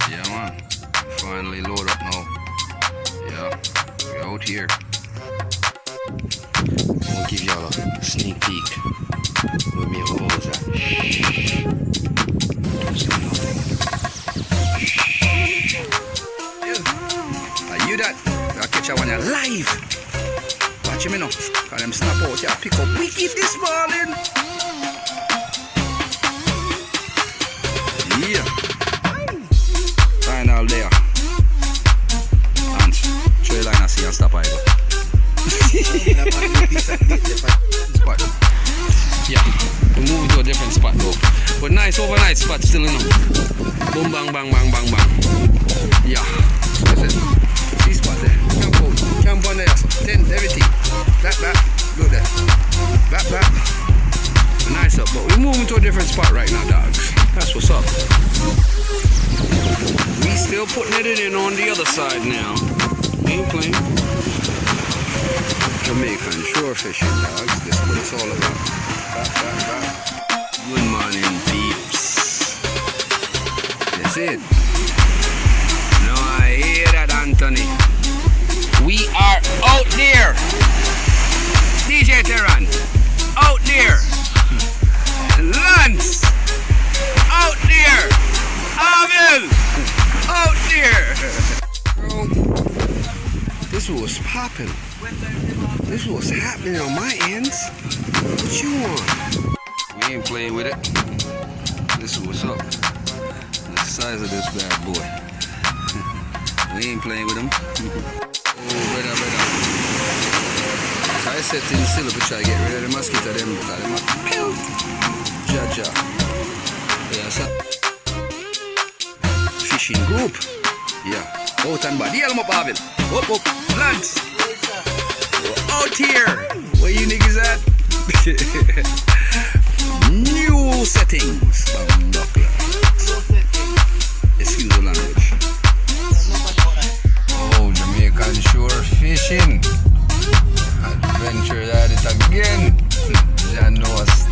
Yeah, man. Finally load up now. Yeah, we're out here. I'll give y'all a sneak peek with me holes at. Yeah. Are you that? I'll catch one live. Watch him now. Cause them snap out here, pick up wicked this morning. Yeah. Final there. And trailer line I see and stop over. Spot. Yeah, we moving to a different spot though. But nice overnight spot still, you know. Boom bang bang bang bang bang. Yeah. That's it. See spot there. Camp out. Camp on there. Tent, everything. Back. Look there. Back. Nice up. But we're moving to a different spot right now, dogs. That's what's up. We still putting it in on the other side now. Ain't playing. Jamaican shore fishing, dogs. This is what it's all about. Back. Good morning, peeps. That's it. No, I hear that, Anthony. We are out there. DJ Terran. Out there. Lance. Out there. Abel. Out there. Bro, this was popping. This was happening on my ends. What you want? We ain't playing with it. This is what's up. The size of this bad boy. We ain't playing with him. Oh, brother. So I set things still up to try to get rid of the mosquito them. Ja. Yeah, so. Fishing group. Yeah. Out and bad. Yell them up, Abel. Up. Lance. Out here. Where you niggas at? New settings. Excuse the language. Oh, Jamaican shore fishing. Adventure at it again. Jan knows.